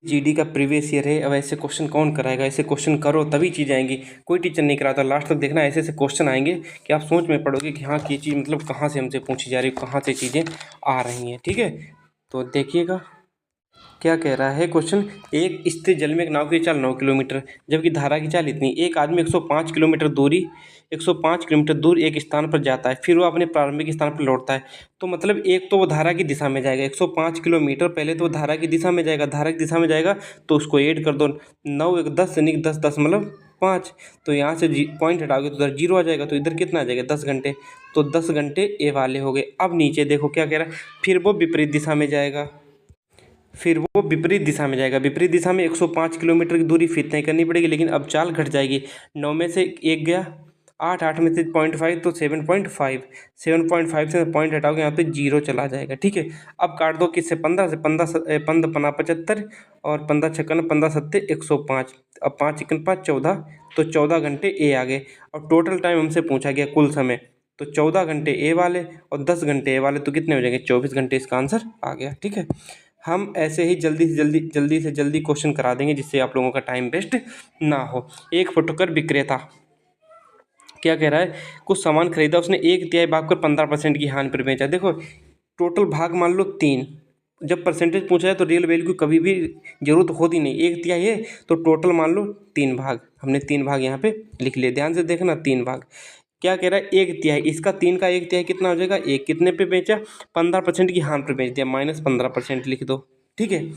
GD का previous year है। अब ऐसे क्वेश्चन कौन कराएगा, ऐसे क्वेश्चन करो तभी चीज़ आएंगी, कोई टीचर नहीं कराता। लास्ट तक देखना, ऐसे ऐसे क्वेश्चन आएंगे कि आप सोच में पड़ोगे कि हाँ ये चीज़ मतलब कहाँ से हमसे पूछी जा रही है, कहाँ से चीज़ें आ रही हैं। ठीक है, तो देखिएगा क्या कह रहा है क्वेश्चन। एक स्थिर जल में एक नाव की चाल 9 किलोमीटर, जबकि धारा की चाल इतनी। एक आदमी 105 किलोमीटर दूरी 105 किलोमीटर दूर एक स्थान पर जाता है, फिर वो अपने प्रारंभिक स्थान पर लौटता है। तो मतलब एक तो वो धारा की दिशा में जाएगा 105 किलोमीटर, पहले तो वो धारा की दिशा में जाएगा, धारा की दिशा में जाएगा तो उसको ऐड कर दो, 9 1 10 यानी 10 10 मतलब 5। तो यहाँ से पॉइंट हटाओगे तो उधर जीरो आ जाएगा, तो इधर कितना आ जाएगा 10 घंटे। तो 10 घंटे ए वाले हो गए। अब नीचे देखो क्या कह रहा है, फिर वो विपरीत दिशा में जाएगा, फिर वो विपरीत दिशा में जाएगा। विपरीत दिशा में 105 किलोमीटर की दूरी फिर तय करनी पड़ेगी, लेकिन अब चाल घट जाएगी। 9 में से 1 गया, 8 8 में से 0.5 तो 7.5, 7.5 से पॉइंट हटाओगे यहाँ पे जीरो चला जाएगा। ठीक है, अब काट दो किससे, 15 से, 15 75 और 15 छक्कन 15 सत्ते 105। अब 5 चिकन 5 14, तो 14 घंटे ए आ गए। और टोटल टाइम हमसे पूछा गया कुल समय, तो 14 घंटे ए वाले और 10 घंटे ए वाले, तो कितने हो जाएंगे 24 घंटे। इसका आंसर आ गया। ठीक है, हम ऐसे ही जल्दी से जल्दी क्वेश्चन करा देंगे जिससे आप लोगों का टाइम वेस्ट ना हो। एक फुटकर विक्रेता क्या कह रहा है, कुछ सामान खरीदा, उसने 1/3 भाग कर 15% की हानि पर बेचा। देखो टोटल भाग मान लो 3, जब परसेंटेज पूछा जाए तो रियल वैल्यू की कभी भी जरूरत होती नहीं। 1/3 है तो टोटल मान लो 3 भाग, हमने 3 भाग यहाँ पे लिख लिए। ध्यान से देखना 3 भाग क्या कह रहा है, 1/3 इसका, 3 का 1/3 कितना हो जाएगा, एक कितने पे बेचा 15% की हानि पर बेच दिया, -15% लिख दो। ठीक है,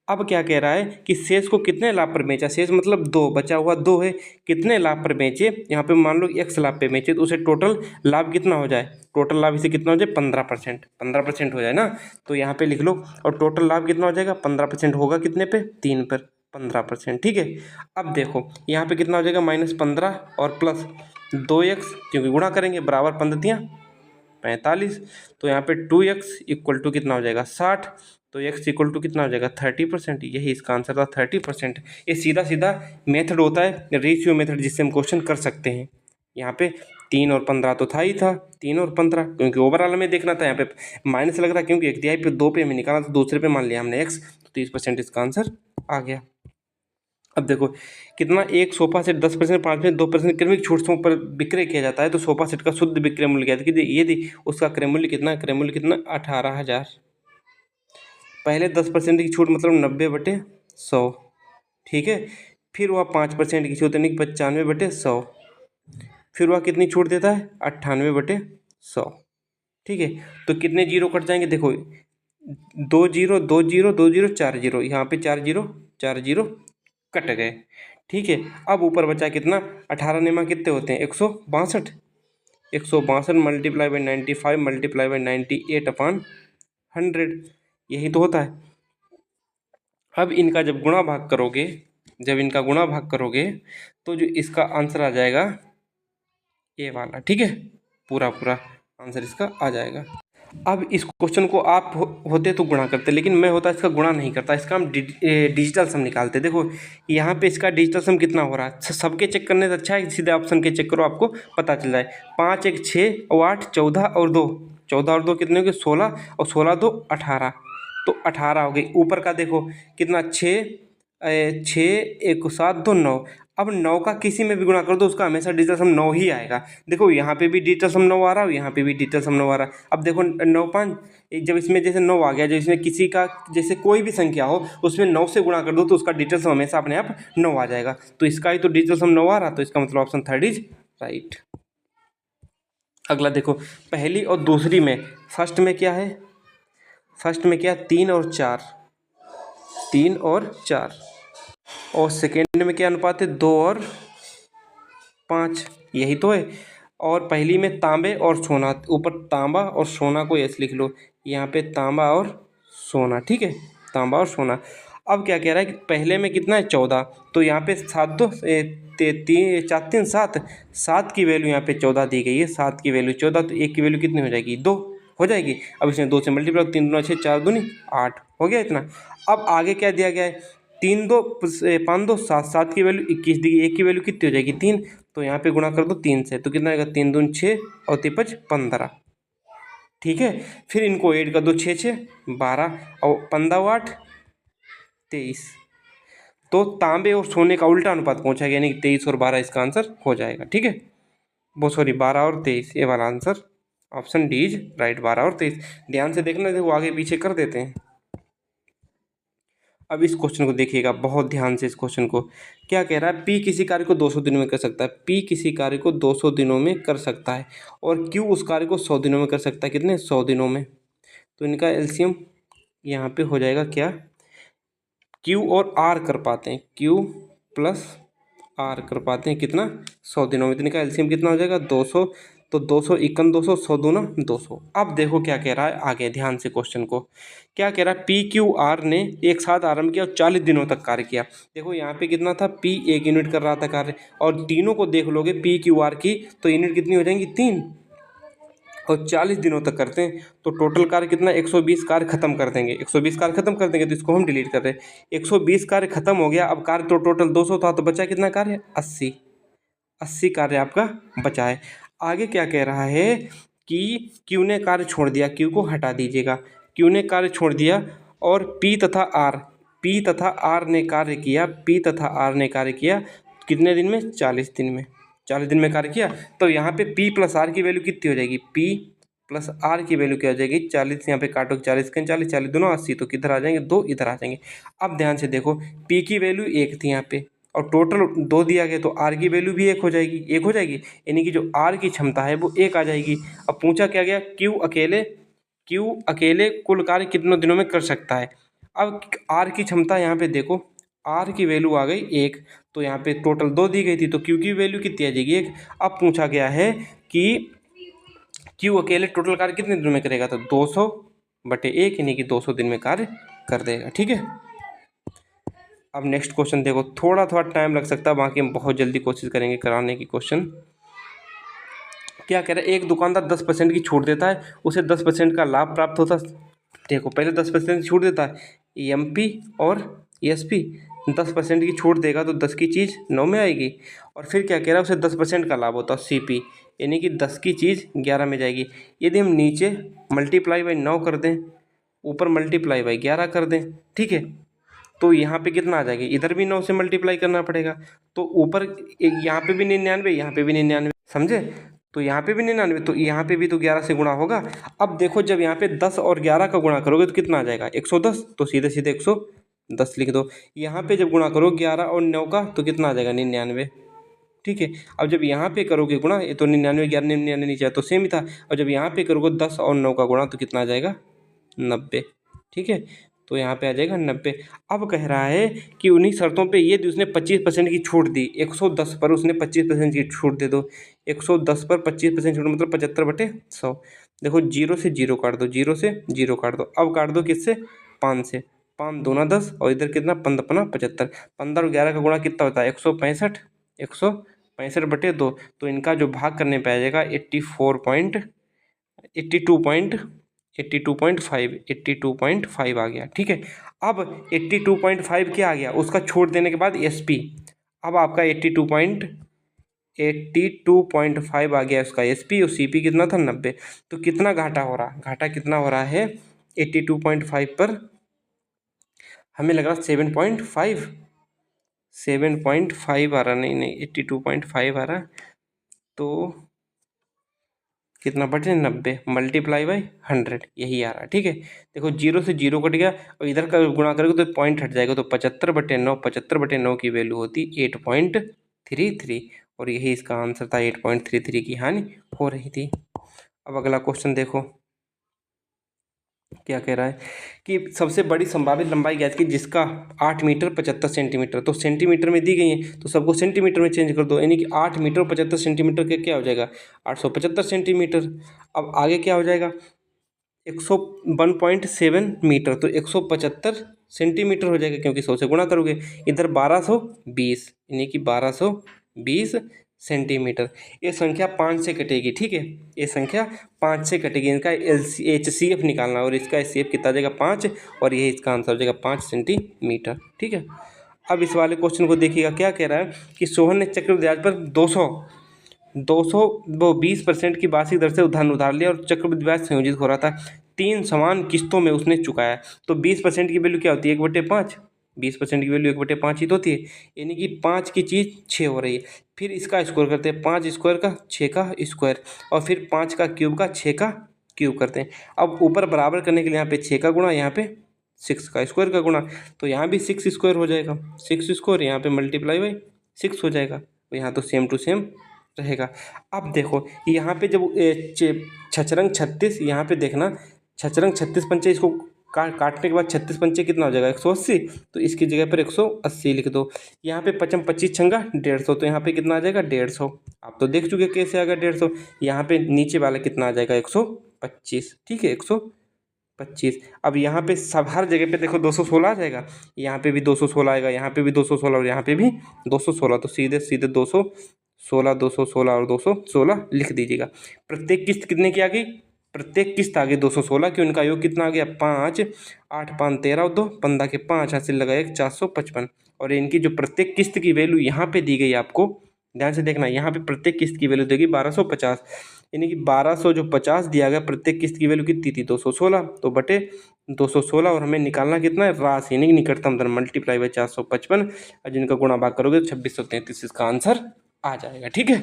अब क्या कह रहा है कि शेष को कितने लाभ पर बेचा, शेष मतलब 2 बचा हुआ 2 है, कितने लाभ पर बेचे, यहाँ पे मान लो x लाभ पे बेचे, तो उसे टोटल लाभ कितना हो जाए, टोटल लाभ इसे कितना हो जाए 15%, 15% हो जाए ना, तो यहाँ पे लिख लो। और टोटल लाभ कितना हो जाएगा 15% होगा कितने पे, 3 पर 15%। ठीक है, अब देखो यहाँ पे कितना हो जाएगा -15 और प्लस 2x, क्योंकि गुणा करेंगे बराबर 15 45, तो यहाँ पे 2x इक्वल टू कितना हो जाएगा 60, तो x इक्वल टू कितना हो जाएगा 30%। यही इसका आंसर था 30%। ये सीधा सीधा मेथड होता है, रेशियो मेथड, जिससे हम क्वेश्चन कर सकते हैं। यहाँ पे 3 और 15 तो था ही था, 3 और 15, क्योंकि ओवरऑल हमें देखना था। यहाँ पे माइनस लग रहा है क्योंकि 1/3 पे 2 पे हमें निकाला, तो दूसरे पे मान लिया हमने x, तो 30% इसका आंसर आ गया। अब देखो कितना, एक सोफा सेट 10%, 5%, 2% क्रमिक छूट पर विक्रय किया जाता है, तो सोफा सेट का शुद्ध विक्रय मूल्य क्या था कि ये थी, उसका क्रय मूल्य कितना, क्रय मूल्य कितना 18,000। पहले 10% की छूट मतलब 90/100। ठीक है, फिर वह 5% की छूट यानी 95/100, फिर वह कितनी छूट देता है 98/100। ठीक है, तो कितने जीरो कट जाएंगे, देखो 2 जीरो 2 जीरो 2 जीरो 4 जीरो, यहाँ पे 4 जीरो कट गए। ठीक है, अब ऊपर बचा कितना, 18 नेमा कितने होते हैं 162, 162 मल्टीप्लाई बाई 95 मल्टीप्लाई बाई 98/100, यही तो होता है। अब इनका जब गुणा भाग करोगे, जब इनका गुणा भाग करोगे तो जो इसका आंसर आ जाएगा ए वाला। ठीक है, पूरा पूरा आंसर इसका आ जाएगा। अब इस क्वेश्चन को आप होते तो गुणा करते, लेकिन मैं होता इसका गुणा नहीं करता, इसका हम डिजिटल सम निकालते। देखो यहाँ पे इसका डिजिटल सम कितना हो रहा है, सबके चेक करने से अच्छा है सीधे ऑप्शन के चेक करो, आपको पता चल जाए। 5 1 6 और 8 14 और 2, 14 और 2 कितने हो गए 16, और 16 2 18, तो 18 हो गई। ऊपर का देखो कितना 6 1 7 2 9। अब 9 का किसी में भी गुणा कर दो उसका हमेशा डिजिटल सम 9 ही आएगा। देखो यहाँ पे भी डिजिटल सम 9 आ रहा है, यहाँ पे भी डिजिटल सम 9 आ रहा है। अब देखो 9 5, जब इसमें जैसे 9 आ गया, जब इसमें किसी का जैसे कोई भी संख्या हो उसमें 9 से गुणा कर दो तो उसका डिजिटल सम हमेशा अपने आप 9 आ जाएगा। तो इसका ही तो डिजिटल सम 9 आ रहा, तो इसका मतलब ऑप्शन 3 इज राइट। अगला देखो, पहली और दूसरी में, फर्स्ट में क्या है, फर्स्ट में क्या 3 और 4, 3 और 4, और सेकेंड में क्या अनुपात है 2 और 5, यही तो है। और पहली में तांबे और सोना, ऊपर तांबा और सोना को ऐसे लिख लो, यहाँ पे तांबा और सोना। ठीक है, तांबा और सोना। अब क्या कह रहा है कि पहले में कितना है 14, तो यहाँ पे 7 2 3 4 3 7, 7 की वैल्यू यहाँ पे 14 दी गई है, 7 की वैल्यू 14, तो 1 की वैल्यू कितनी हो जाएगी 2 हो जाएगी। अब इसमें 2 से मल्टीप्लाई, 3 दूना 6 4 दूनी 8 हो गया इतना। अब आगे क्या दिया गया है, 3 2 5 2 7, 7 की वैल्यू 21 दी गई, 1 की वैल्यू कितनी हो जाएगी 3, तो यहाँ पे गुणा कर दो 3 से, तो कितना आएगा 3 दून 6 और 3 5 15। ठीक है, फिर इनको ऐड कर दो 6 6 12 और 15 8 23, तो तांबे और सोने का उल्टा अनुपात पहुंचा गया, यानी कि 23 और 12 इसका आंसर हो जाएगा। ठीक है, वो सॉरी 12 और 23, ये वाला answer option D is right, 12 और 23। ध्यान से देखना, देखो आगे पीछे कर देते हैं। अब इस क्वेश्चन को देखिएगा बहुत ध्यान से। इस क्वेश्चन को क्या कह रहा है, पी किसी कार्य को 200 दिनों में कर सकता है। पी किसी कार्य को 200 दिनों में कर सकता है और क्यू उस कार्य को 100 दिनों में कर सकता है। कितने? 100 दिनों में। तो इनका एलसीएम यहाँ पे हो जाएगा क्या, क्यू और आर कर पाते हैं, क्यू प्लस आर कर पाते हैं कितना, 100 दिनों में। तो इनका एलसीएम कितना हो जाएगा, 200। तो 200 इक्न 200, 100 दूना 200। अब देखो क्या कह रहा है आगे, ध्यान से क्वेश्चन को। क्या कह रहा है, पी क्यू आर ने एक साथ आरंभ किया और 40 दिनों तक कार्य किया। देखो यहाँ पे कितना था, पी 1 यूनिट कर रहा था कार्य, और तीनों को देख लोगे पी क्यू आर की, तो यूनिट कितनी हो जाएंगी, 3, और 40 दिनों तक करते हैं तो टोटल कार्य कितना, 120 कार्य खत्म कर देंगे। 120 कार्य खत्म कर देंगे तो इसको हम डिलीट कर रहे हैं। 120 कार्य खत्म हो गया। अब कार्य तो टोटल 200 था, तो बचा कितना कार्य, 80 कार्य आपका बचा है। आगे क्या कह रहा है कि क्यू ने कार्य छोड़ दिया, क्यू को हटा दीजिएगा, क्यू ने कार्य छोड़ दिया और पी तथा आर ने कार्य किया, पी तथा आर ने कार्य किया कितने दिन में, 40 दिन में। 40 दिन में कार्य किया। तो यहाँ पे पी प्लस आर की वैल्यू कितनी हो जाएगी, पी प्लस आर की वैल्यू क्या हो जाएगी, 40। यहाँ पे काटो, 40 के 40, 40 दोनों 80, तो किधर आ जाएंगे, 2 इधर आ जाएंगे। अब ध्यान से देखो, पी की वैल्यू 1 थी यहाँ पे और टोटल 2 दिया गया, तो आर की वैल्यू भी 1 हो जाएगी, 1 हो जाएगी, यानी कि जो आर की क्षमता है वो 1 आ जाएगी। अब पूछा क्या गया, क्यू अकेले कुल कार्य कितनों दिनों में कर सकता है। अब आर की क्षमता यहाँ पे देखो, आर की वैल्यू आ गई 1, तो यहाँ पे टोटल 2 दी गई थी, तो क्यू की वैल्यू कितनी आ जाएगी, 1। अब पूछा गया है कि क्यू अकेले टोटल कार्य कितने दिनों में करेगा, तो 200/1, यानी कि 200 दिन में कार्य कर देगा। ठीक है, अब नेक्स्ट क्वेश्चन देखो, थोड़ा टाइम लग सकता है, बाकी हम बहुत जल्दी कोशिश करेंगे कराने की क्वेश्चन। क्या कह रहा है, एक दुकानदार 10% की छूट देता है, उसे 10% का लाभ प्राप्त होता है। देखो पहले 10% छूट देता है, एमपी और एसपी 10% की छूट देगा तो 10 की चीज़ 9 में आएगी। और फिर क्या कह रहा है, उसे 10% का लाभ होता है सीपी, यानी कि 10 की चीज़ 11 में जाएगी। यदि हम नीचे मल्टीप्लाई बाई 9 कर दें, ऊपर मल्टीप्लाई बाई 11 कर दें, ठीक है, तो यहाँ पे कितना आ जाएगा, इधर भी 9 से मल्टीप्लाई करना पड़ेगा, तो ऊपर यहाँ पे भी 99, यहाँ पे भी 99, समझे, तो यहाँ पे भी 99, तो यहाँ पे भी तो 11 से गुणा होगा। अब देखो जब यहाँ पे 10 और 11 का गुणा करोगे तो कितना आ जाएगा, 110, तो सीधे सीधे 110 लिख दो। यहाँ पे जब गुणा करो 11 और 9 का तो कितना आ जाएगा, 99। ठीक है, अब जब यहाँ पे करोगे गुणा, ये तो 99, 11 99 नीचे है तो सेम ही था, और जब यहाँ पे करोगे 10 और 9 का गुणा तो कितना आ जाएगा, 90। ठीक है, तो यहाँ पे आ जाएगा 90। अब कह रहा है कि उन्हीं शर्तों पे ये उसने 25% की छूट दी, 110 पर उसने 25% की छूट दे दो। 110 पर 25% छूट मतलब 75/100। देखो 0 से 0 काट दो, 0 से 0 काट दो, अब काट दो किससे, 5 से, 5 दूना 10 और इधर कितना, 15×75, 15 और 11 का गुणा कितना होता है, 165, 165/2। तो इनका जो भाग करने पे आ जाएगा 82.5 आ गया। ठीक है, अब 82.5 क्या आ गया, उसका छोड़ देने के बाद एसपी, अब आपका 82.5 आ गया उसका एसपी, और सीपी कितना था, 90। तो कितना घाटा हो रहा, घाटा कितना हो रहा है 82.5 पर, हमें लग रहा 7.5 आ रहा, नहीं 82.5 आ रहा, तो कितना बटे 90 मल्टीप्लाई बाई 100, यही आ रहा है। ठीक है, देखो 0 से 0 कट गया और इधर का गुणा करोगे तो पॉइंट हट जाएगा, तो 75/9, 75/9 की वैल्यू होती 8.33, और यही इसका आंसर था, 8.33 की हानि हो रही थी। अब अगला क्वेश्चन देखो क्या कह रहा है कि सबसे बड़ी संभावित लंबाई ज्ञात की जिसका 8 मीटर 75 सेंटीमीटर, तो सेंटीमीटर में दी गई है तो सबको सेंटीमीटर में चेंज कर दो, यानी कि 8 मीटर 75 सेंटीमीटर के क्या हो जाएगा, 875 सेंटीमीटर। अब आगे क्या हो जाएगा, 101.7 मीटर, तो 175 सेंटीमीटर हो जाएगा, क्योंकि 100 से गुणा करोगे। इधर 1220, यानी कि 1220 सेंटीमीटर। ये संख्या 5 से कटेगी। ठीक है, ये संख्या 5 से कटेगी, इनका HCF निकालना, और इसका HCF कितना आ जाएगा, 5, और यही इसका आंसर हो जाएगा 5 सेंटीमीटर। ठीक है, अब इस वाले क्वेश्चन को देखिएगा, क्या कह रहा है कि सोहन ने चक्रवृद्धि ब्याज पर 220% की वार्षिक दर से धन उधार लिया और चक्रवृद्धि ब्याज संयोजित हो रहा था। 3 समान किस्तों में उसने चुकाया, तो 20% की वैल्यू क्या होती है, 1/5, 20% की वैल्यू 1/5 ही तो होती है, यानी कि 5 की चीज़ 6 हो रही है। फिर इसका स्क्वायर करते हैं, 5 स्क्वायर का 6 का स्क्वायर, और फिर 5 का क्यूब का 6 का क्यूब करते हैं। अब ऊपर बराबर करने के लिए यहाँ पे 6 का गुणा, यहाँ पे 6 का स्क्वायर का गुणा, तो यहाँ भी 6 स्क्वायर हो जाएगा, 6 स्क्वायर यहाँ पे मल्टीप्लाई बाई 6 हो जाएगा, तो यहाँ तो सेम टू सेम रहेगा। अब देखो यहाँ पे जब छछरंग 36, यहाँ पे देखना छछरंग 36 पंचे, इसको काटने के बाद 36 पंचे कितना हो जाएगा 180, तो इसकी जगह पर 180 लिख दो। यहाँ पे 55 25 छंगा 150, तो यहाँ पे कितना आ जाएगा 150। आप तो देख चुके कैसे आ गया 150। यहाँ पे नीचे वाला कितना आ जाएगा 125, ठीक है 125। अब यहाँ पे सब हर जगह पे देखो 216 आ जाएगा, यहाँ पे भी 216 आएगा, यहाँ पे भी 216 और यहाँ पे भी 216, तो सीधे सीधे 216 216 और 216 लिख दीजिएगा। प्रत्येक किस्त कितने की आ गई, प्रत्येक किस्त आ गई 216 की, उनका योग कितना आ गया 5, 8 5 13 और 2 15 के 5, हासिल लगाए 455। और इनकी जो प्रत्येक किस्त की वैल्यू यहाँ पे दी गई आपको, ध्यान से देखना, यहाँ पे प्रत्येक किस्त की वैल्यू देगी 1250, यानी कि 1250 दिया गया, प्रत्येक किस्त की वैल्यू कितनी थी 216, तो बटे 216, और हमें निकालना कितना है राशि, यानी कि निकटतम धन मल्टीप्लाई बाई 455, और जिनका गुणा भाग करोगे तो 2633 इसका आंसर आ जाएगा। ठीक है,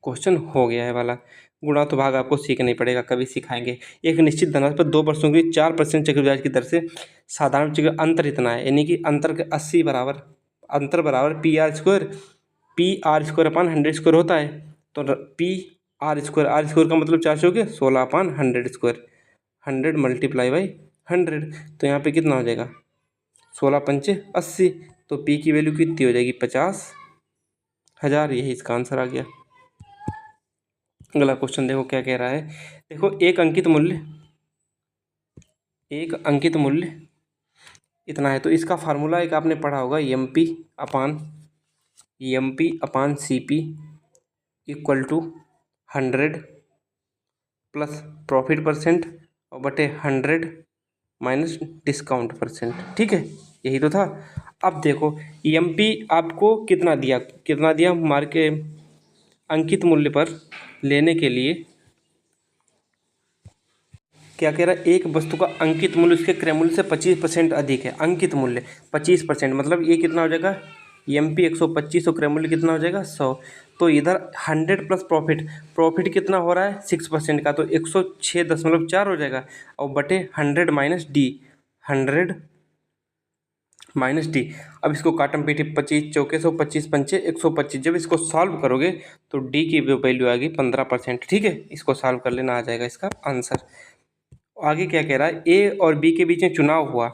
क्वेश्चन हो गया है वाला। गुणा तो भाग आपको सीखना ही पड़ेगा, कभी सिखाएंगे। एक निश्चित धनराशि पर 2 वर्षों की 4% चक्रवृद्धि की दर से साधारण चक्र अंतर इतना है, यानी कि अंतर के 80 बराबर, अंतर बराबर P R square upon 100 square होता है, तो आर स्क्वायर का मतलब 4 हो गया 16/100 स्क्वायर, 100 मल्टीप्लाई बाई 100, तो यहाँ पे कितना हो जाएगा 16 पंचे 80, तो पी की वैल्यू कितनी हो जाएगी 50,000, यही इसका आंसर आ गया। अगला क्वेश्चन देखो क्या कह रहा है। देखो एक अंकित मूल्य इतना है, तो इसका फार्मूला एक आपने पढ़ा होगा M P upon C P equal to 100 plus profit percent और बटे 100 माइनस डिस्काउंट परसेंट। ठीक है, यही तो था। अब देखो एम पी आपको कितना दिया मार्के अंकित मूल्य पर लेने के लिए क्या कह रहा है, एक वस्तु का अंकित मूल्य उसके क्रय मूल्य से 25% अधिक है। अंकित मूल्य 25%, मतलब ये कितना हो जाएगा एम पी 125 और क्रय मूल्य कितना हो जाएगा 100, तो इधर 100 प्लस प्रॉफिट कितना हो रहा है 6% का, तो 106.4 हो जाएगा, और बटे 100 माइनस डी। अब इसको काटम पीटी 25 चौके 125 पंचे 125, जब इसको सॉल्व करोगे तो डी की वैल्यू आ गई 15%। ठीक है, इसको सॉल्व कर लेना, आ जाएगा इसका आंसर। आगे क्या कह रहा है, ए और बी के बीच में चुनाव हुआ,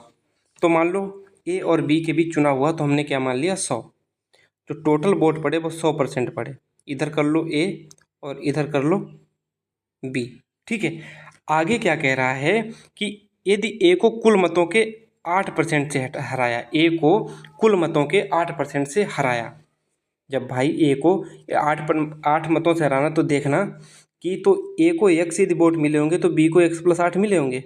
तो मान लो ए और बी के बीच चुनाव हुआ, तो हमने क्या मान लिया 100, जो टोटल वोट पड़े वो 100% पड़े। इधर कर लो ए और इधर कर लो बी। ठीक है, आगे क्या कह रहा है कि यदि ए को कुल मतों के 8% से हराया, ए को कुल मतों के 8% से हराया, जब भाई ए को 8 मतों से हराना, तो देखना कि तो ए को x यदि वोट मिले होंगे तो बी को x+8 मिले होंगे।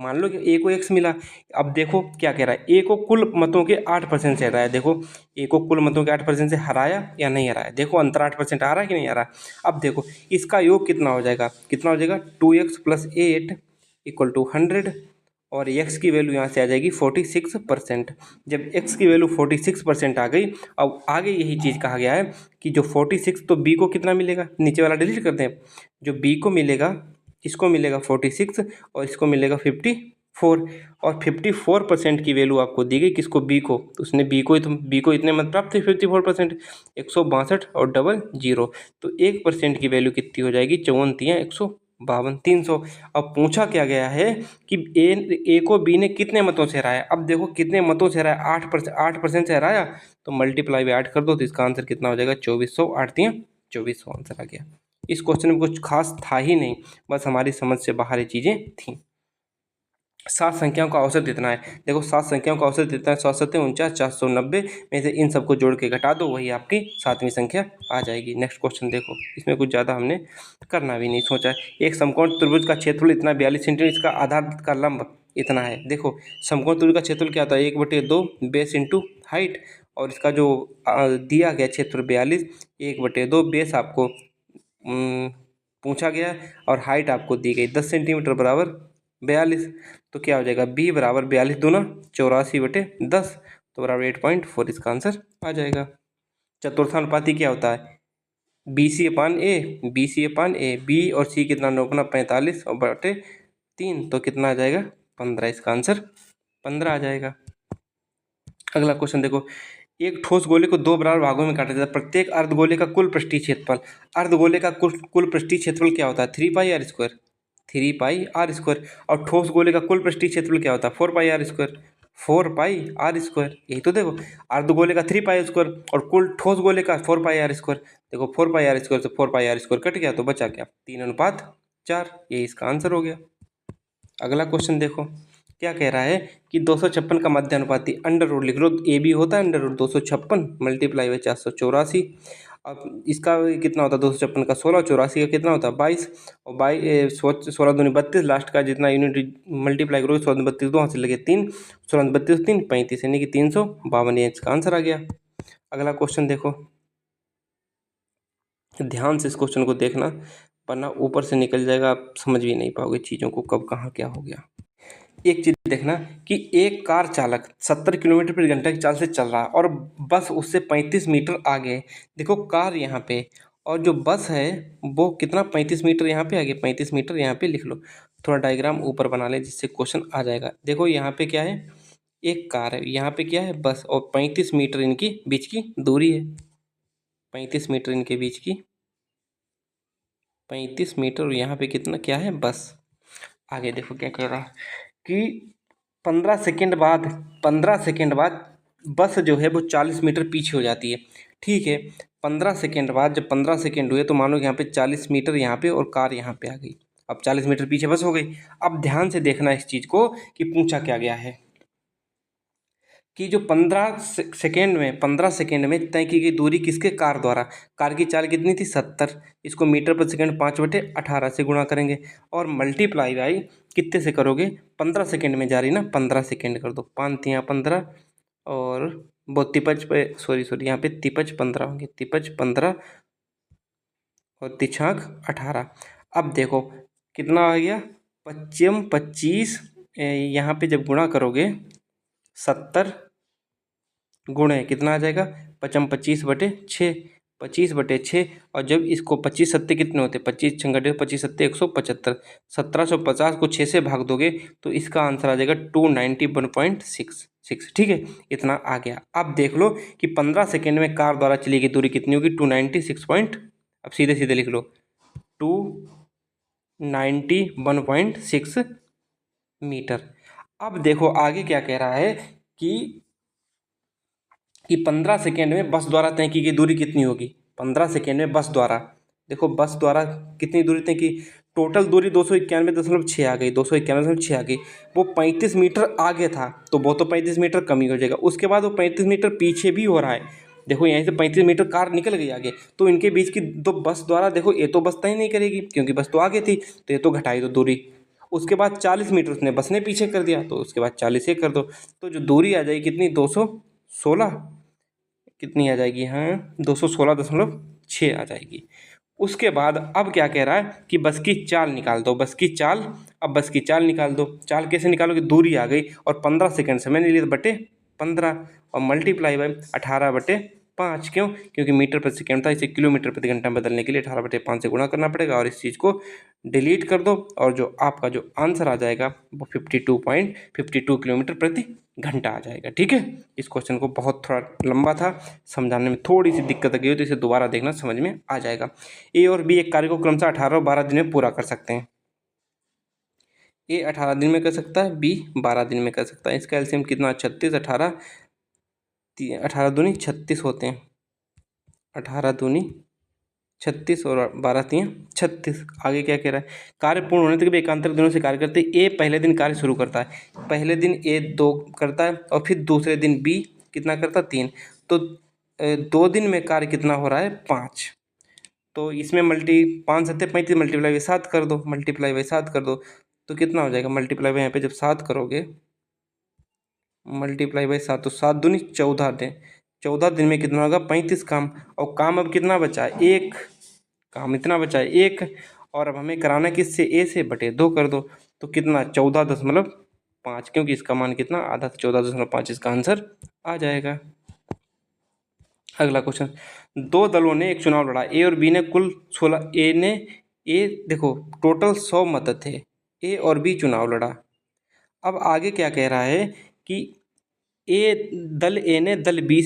मान लो कि ए को x मिला। अब देखो क्या कह रहा है, ए को कुल मतों के 8% से हराया, देखो ए को कुल मतों के 8% से हराया या नहीं हराया, देखो अंतर 8% आ रहा है कि नहीं आ रहा। अब देखो इसका योग कितना हो जाएगा 2x + 8 = 100, और x की वैल्यू यहाँ से आ जाएगी 46%। जब x की वैल्यू 46% आ गई, अब आगे यही चीज़ कहा गया है कि जो 46, तो b को कितना मिलेगा, नीचे वाला डिलीट करते हैं, जो b को मिलेगा, इसको मिलेगा 46 और इसको मिलेगा 54, और 54% की वैल्यू आपको दी गई, किसको b को, तो उसने b को इतने मत प्राप्त थे 54%, 162 और डबल 0, तो 1% की वैल्यू कितनी हो जाएगी 54 152 300। अब पूछा क्या गया है कि ए को बी ने कितने मतों से हराया। अब देखो कितने मतों से हराया, 8% से हराया, तो मल्टीप्लाई बाई 8 कर दो, तो इसका आंसर कितना हो जाएगा 2400, 8 2400 आंसर आ गया। इस क्वेश्चन में कुछ खास था ही नहीं, बस हमारी समझ से बाहर ये चीज़ें थीं। 7 संख्याओं का औसत इतना है, देखो 7 संख्याओं का औसत इतना है 149 490 में से इन सबको जोड़ के घटा दो, वही आपकी 7वीं संख्या आ जाएगी। नेक्स्ट क्वेश्चन देखो, इसमें कुछ ज़्यादा हमने करना भी नहीं सोचा है। एक समकोण त्रिभुज का क्षेत्रफल इतना 42 सेंटीमीटर, इसका आधार का लंब इतना है। देखो समकोण त्रिभुज का क्षेत्रफल क्या होता है 1/2 बेस इंटू हाइट, और इसका जो दिया गया क्षेत्रफल 42, 1/2 बेस आपको पूछा गया, और हाइट आपको दी गई 10 सेंटीमीटर बराबर 42। तो क्या हो जाएगा बी बराबर 42 दूना 84/10 तो बराबर 8.4 इसका आंसर आ जाएगा। चतुर्थानुपाती क्या होता है बी बी और सी कितना 9×45 और बटे 3 तो कितना आ जाएगा 15 इसका आंसर 15 आ जाएगा। अगला क्वेश्चन देखो एक ठोस गोले को दो बराबर भागों में काटा जाता है प्रत्येक अर्धगोले का कुल पृष्ठीय क्षेत्रफल अर्धगोले का कुल पृष्ठीय क्षेत्रफल क्या होता है 3πr²। और ठोस गोले का कुल पृष्ठीय क्षेत्रफल क्या होता है 4πr²। यही तो देखो अर्धगोले का 3πr² और कुल ठोस गोले का 4πr²। देखो 4πr² से 4πr² कट गया तो बचा क्या 3:4 यही इसका आंसर हो गया। अगला क्वेश्चन देखो क्या कह रहा है कि 256 का मध्य अनुपाती अंडर रूट लिख लो ए बी होता है अंडर रूट 256 मल्टीप्लाई बाई 484। अब इसका कितना होता है 256 का 16 84 का कितना होता है 22 और 16 दूनी 32 लास्ट का जितना यूनिट मल्टीप्लाई करोगे 16 32 दो हाथ से लगे 3 16 32 3 35 यानी कि 352 ये इसका आंसर आ गया। अगला क्वेश्चन देखो ध्यान से इस क्वेश्चन को देखना वरना ऊपर से निकल जाएगा आप समझ भी नहीं पाओगे चीज़ों को कब कहाँ क्या हो गया। एक चीज़ देखना कि एक कार चालक 70 किलोमीटर प्रति घंटा की चाल से चल रहा है और बस उससे 35 मीटर आगे देखो कार यहाँ पे और जो बस है वो कितना 35 मीटर यहाँ पे आगे 35 मीटर यहाँ पे लिख लो। थोड़ा डायग्राम ऊपर बना ले जिससे क्वेश्चन आ जाएगा। देखो यहाँ पे क्या है एक कार है यहाँ पे क्या है बस और 35 मीटर इनकी बीच की दूरी है 35 मीटर इनके बीच की 35 मीटर और यहाँ पे कितना क्या है बस। आगे देखो क्या कह रहा है कि 15 सेकेंड बाद बस जो है वो 40 मीटर पीछे हो जाती है। ठीक है 15 सेकेंड बाद जब 15 सेकेंड हुए तो मानो यहाँ पे 40 मीटर यहाँ पे और कार यहाँ पे आ गई। अब 40 मीटर पीछे बस हो गई। अब ध्यान से देखना इस चीज़ को कि पूछा क्या गया है कि जो 15 सेकेंड में तय की गई दूरी किसके कार द्वारा कार की चाल कितनी थी 70 इसको मीटर पर सेकेंड 5/18 से गुणा करेंगे और मल्टीप्लाई बाई कितने से करोगे 15 सेकेंड में जा रही ना 15 सेकेंड कर दो 5 यहाँ 15 और वो तिपच पे सॉरी यहाँ पे तिपच 15 होंगे तिपच 15 और तिछाक 18। अब देखो कितना आ गया 25 यहाँ पे जब गुणा करोगे 70 गुणे कितना आ जाएगा 25/6 25/6 और जब इसको 25 सत्ते कितने होते 25 छंगटे 25 सत्ते 175 1750 को 6 से भाग दोगे तो इसका आंसर आ जाएगा 291.66। ठीक है इतना आ गया। अब देख लो कि 15 सेकेंड में कार द्वारा चली गई दूरी कितनी होगी 296 पॉइंट अब सीधे सीधे लिख लो 291.6 मीटर। अब देखो आगे क्या कह रहा है कि 15 सेकेंड में बस द्वारा तय की गई दूरी कितनी होगी 15 सेकेंड में बस द्वारा देखो बस द्वारा कितनी दूरी तय की टोटल दूरी 291.6 आ गई 291.6 आ गई। वो 35 मीटर आगे था तो वो तो 35 मीटर कम ही हो जाएगा। उसके बाद वो 35 मीटर पीछे भी हो रहा है। देखो यहीं से 35 मीटर कार निकल गई आगे तो इनके बीच की दो बस द्वारा देखो ये तो बस तय नहीं करेगी क्योंकि बस तो आगे थी तो ये तो घटाई दो दूरी। उसके बाद 40 मीटर उसने बस ने पीछे कर दिया तो उसके बाद 40 से कर दो तो जो दूरी आ जाएगी कितनी 216 कितनी आ जाएगी हाँ 216.6 आ जाएगी। उसके बाद अब क्या कह रहा है कि बस की चाल निकाल दो बस की चाल। अब बस की चाल निकाल दो चाल कैसे निकालोगे दूरी आ गई और 15 सेकेंड समय नहीं लिया बटे 15 और मल्टीप्लाई बाई 18/5 क्यों क्योंकि मीटर प्रति सेकेंड था इसे किलोमीटर प्रति घंटा बदलने के लिए 18/5 से गुणा करना पड़ेगा और इस चीज़ को डिलीट कर दो और जो आपका जो आंसर आ जाएगा वो 52.52 किलोमीटर प्रति घंटा आ जाएगा। ठीक है इस क्वेश्चन को बहुत थोड़ा लंबा था समझाने में थोड़ी सी दिक्कत गई हो तो इसे दोबारा देखना समझ में आ जाएगा। ए और बी एक कार्य को क्रमशः 18 और 12 दिन में पूरा कर सकते हैं। ए 18 दिन में कर सकता है बी 12 दिन में कर सकता है। इसका एलसीएम कितना 36 18 दूनी 36 होते हैं 18 दूनी 36 और 12 3 36। आगे क्या कह रहा है कार्य पूर्ण होने तक भी एकांतर दिनों से कार्य करते ए पहले दिन कार्य शुरू करता है पहले दिन ए 2 करता है और फिर दूसरे दिन बी कितना करता है 3 तो 2 दिन में कार्य कितना हो रहा है 5 तो इसमें 5 सत्ते 35 मल्टीप्लाई बाई 7 कर दो मल्टीप्लाई बाई 7 कर दो तो कितना हो जाएगा मल्टीप्लाई बाई यहाँ पे जब 7 करोगे मल्टीप्लाई बाई 7 तो 7 दूनी 14 दिन में कितना होगा 35 काम और काम अब कितना बचा है 1 काम इतना बचा है 1 और अब हमें कराना किससे ए से बटे 2 कर दो तो कितना 14 दशमलव 5, क्योंकि इसका मान कितना आधा, तो 14.5 इसका आंसर आ जाएगा। अगला क्वेश्चन, दो दलों ने एक चुनाव लड़ा, ए और बी ने कुल 16, ए देखो टोटल 100 मत थे, ए और बी चुनाव लड़ा। अब आगे क्या कह रहा है कि दल ए ने दल बी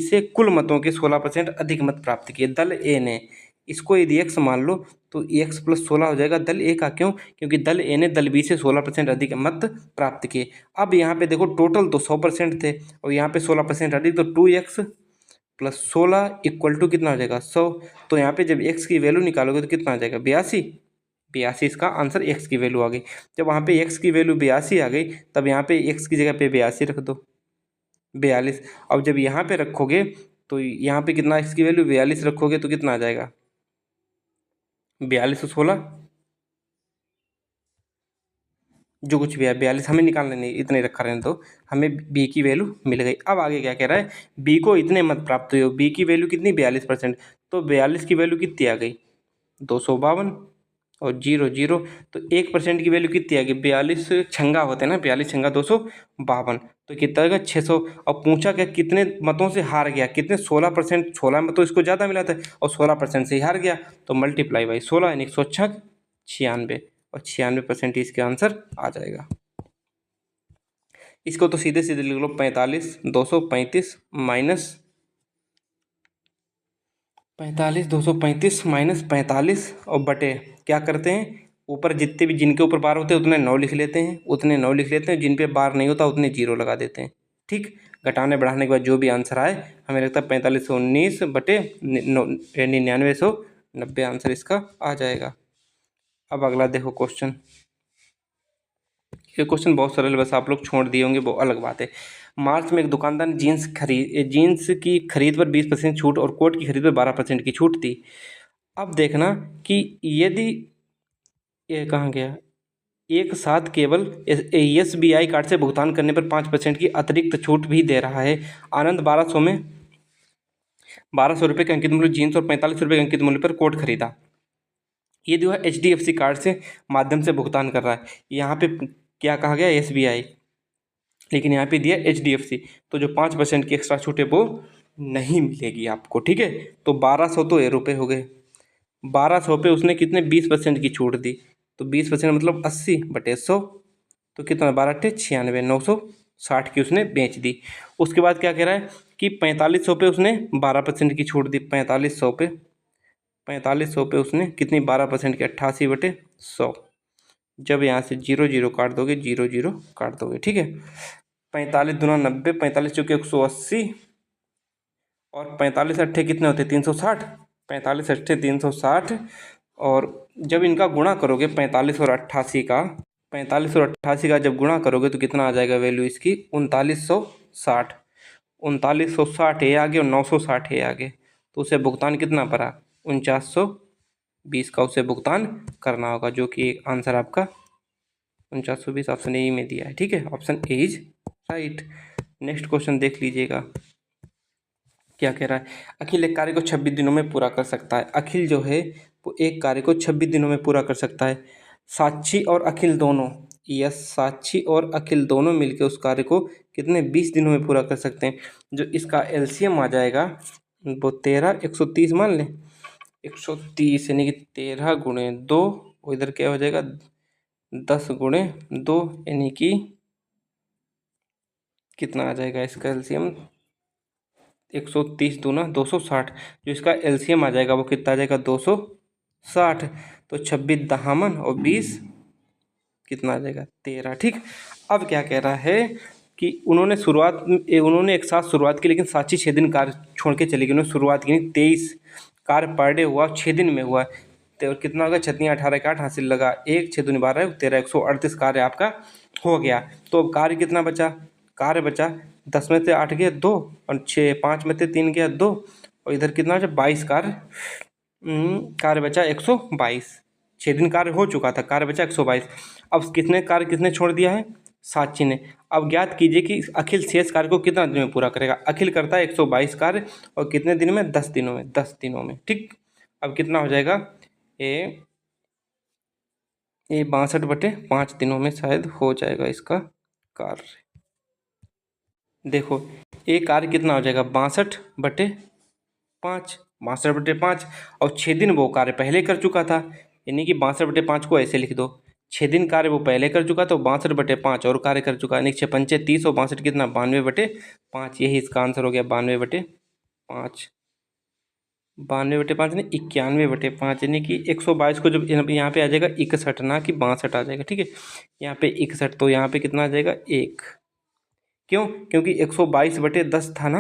से कुल मतों के 16% अधिक मत प्राप्त किए। दल ए ने, इसको यदि x मान लो तो x + 16 हो जाएगा दल ए का। क्यों? क्योंकि दल ए ने दल बी से 16% अधिक मत प्राप्त किए। अब यहाँ पे देखो टोटल तो 100% थे और यहाँ पे 16% अधिक, तो 2x + 16 = कितना हो जाएगा 100। तो यहाँ पे जब x की वैल्यू निकालोगे तो कितना आ जाएगा 82। 82 इसका आंसर x की वैल्यू आ गई। जब वहाँ पे x की वैल्यू 82 आ गई, तब यहाँ पे x की जगह पे 82 रख दो, 42। अब जब यहाँ पे रखोगे तो यहाँ पे कितना x की वैल्यू 42 रखोगे तो कितना आ जाएगा 42 और 16, जो कुछ भी है 42 हमें निकालना नहीं, इतने रखा रहने तो हमें b की वैल्यू मिल गई। अब आगे क्या कह रहा है, b को इतने मत प्राप्त हुए, b की वैल्यू कितनी 42%, तो 42 की वैल्यू कितनी आ गई 252 और 0 0, तो 1% की वैल्यू कितनी आ गई 42 छंगा होते हैं ना, 42 छंगा 252, तो कितना आएगा 600। अब पूछा क्या कितने मतों से हार गया, कितने 16%, 16 में तो इसको ज़्यादा मिला था और 16% से ही हार गया, तो मल्टीप्लाई बाई 16 यानी 106 96, और 96% इसके आंसर आ जाएगा। इसको तो सीधे सीधे लिख लो 45 235 माइनस 45 और बटे क्या करते हैं, ऊपर जितने भी जिनके ऊपर बार होते हैं उतने 9 लिख लेते हैं, जिन पे बार नहीं होता उतने 0 लगा देते हैं। ठीक, घटाने बढ़ाने के बाद जो भी आंसर आए, हमें लगता है 4519 बटे 9990 आंसर इसका आ जाएगा। अब अगला देखो क्वेश्चन, ये क्वेश्चन बहुत सरल, बस आप लोग छोड़ दिए होंगे वो अलग बात है। मार्च में एक दुकानदार ने जीन्स की खरीद पर 20% छूट और कोट की खरीद पर 12% की छूट थी। अब देखना कि यदि ये कहाँ गया, एक साथ केवल SBI कार्ड से भुगतान करने पर 5% की अतिरिक्त छूट भी दे रहा है। आनंद 1200 रुपये के अंकित मूल्य जीन्स और 45 रुपये के अंकित मूल्य पर कोट खरीदा। ये जो है HDFC कार्ड से माध्यम से भुगतान कर रहा है। यहाँ पे क्या कहा गया SBI, लेकिन यहाँ पे दिया HDFC, तो जो 5% की एक्स्ट्रा छूट है वो नहीं मिलेगी आपको। ठीक है, तो 1200 तो ये रुपये हो गए, 1200 पे उसने कितने 20% की छूट दी, तो 20% मतलब 80 बटे 100, तो कितना 12 × 96 960 की उसने बेच दी। उसके बाद क्या कह रहा है कि 4500 पे उसने 12% की छूट दी, 4500 पे उसने कितनी 12% की 88 बटे 100। जब यहाँ से 0 0 काट दोगे, 0 0 काट दोगे, ठीक है। 45 दूना 90, 45 चौके 180 और 45 अट्ठे कितने होते 360, 45 अट्ठे 360, और जब इनका गुणा करोगे 45 और 88 का, 45 और 88 का जब गुणा करोगे तो कितना आ जाएगा वैल्यू इसकी 3960। 3960 ये आगे और 960 ये आगे, तो उसे भुगतान कितना पड़ा 4920 का उसे भुगतान करना होगा, जो कि आंसर आपका 4920 ऑप्शन ए में दिया है। ठीक है, option A is right. Next question देख लीजिएगा क्या कह रहा है। अखिल एक कार्य को 26 दिनों में पूरा कर सकता है। अखिल जो है वो एक कार्य को 26 दिनों में पूरा कर सकता है। साक्षी और अखिल दोनों, साक्षी और अखिल दोनों मिलकर उस कार्य को कितने 20 दिनों में पूरा कर सकते हैं। जो इसका LCM आ जाएगा वो 13 130 मान लें, 130 यानी कि 13 गुणे 2, इधर क्या हो जाएगा 10 गुणे 2 यानी कि कितना आ जाएगा इसका LCM 130 दूना 260, जो इसका LCM आ जाएगा वो कितना आ जाएगा 260, तो 26 दहामन और 20 कितना आ जाएगा 13। ठीक, अब क्या कह रहा है कि उन्होंने एक साथ शुरुआत की, लेकिन साक्षी 6 दिन कार्य छोड़ के चली गई। उन्होंने शुरुआत की 23 कार्य पर डे हुआ, 6 दिन में हुआ, तो कितना होगा 36 18 का 8 हासिल लगा, 1 6 दूनी 12 13 138 कार्य आपका हो गया। तो अब कार्य कितना बचा, कार्य बचा 10 में से 8 गया 2 और 6 5 में से 3 गया 2, और इधर कितना बचा 22 कार्य बचा 122। 6 दिन कार्य हो चुका था, कार्य बचा 122। अब किसने छोड़ दिया है साक्षी ने। अब ज्ञात कीजिए कि अखिल शेष कार्य को कितना दिन में पूरा करेगा। अखिल करता है 122 कार्य और कितने दिन में 10 दिनों में, 10 दिनों में। ठीक, अब कितना हो जाएगा ये 62/5 दिनों में शायद हो जाएगा इसका कार्य। देखो ये कार्य कितना हो जाएगा, 62/5, 62/5, और 6 दिन वो कार्य पहले कर चुका था, यानी कि 62/5 को ऐसे लिख दो, 6 दिन कार्य वो पहले कर चुका तो 62/5 और कार्य कर चुका, यानी 6×5 = 30 और 62 कितना 92/5, यही इसका आंसर हो गया 92/5। 92/5 नहीं 91/5, यानी कि 122 को जब यहाँ पे आ जाएगा 61, ना कि 62 आ जाएगा, ठीक है। यहाँ पे 61 तो यहाँ पे कितना आ जाएगा 1, क्यों, क्योंकि 122/10 था ना,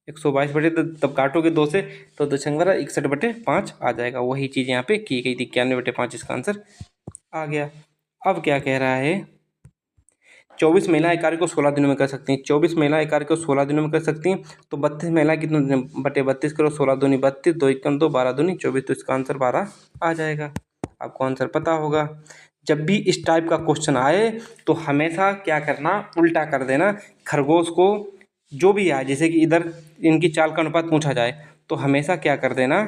122/10, तब काटोगे 2 से तो 61/5 आ जाएगा। वही चीज़ यहाँ पे की गई थी, 91/5 इसका आंसर आ गया। अब क्या कह रहा है, 24 महिलाएं कार्य को 16 दिनों में कर सकती हैं, 24 महिलाएं कार्य को 16 दिनों में कर सकती हैं, तो 32 महिलाएं कितने बटे 32 करो, 16 दूनी 32, 2 × 2 12 दूनी 24, तो इसका आंसर 12 आ जाएगा। आपको आंसर पता होगा। जब भी इस टाइप का क्वेश्चन आए तो हमेशा क्या करना, उल्टा कर देना। खरगोश को जो भी आए, जैसे कि इधर इनकी चाल का अनुपात पूछा जाए तो हमेशा क्या कर देना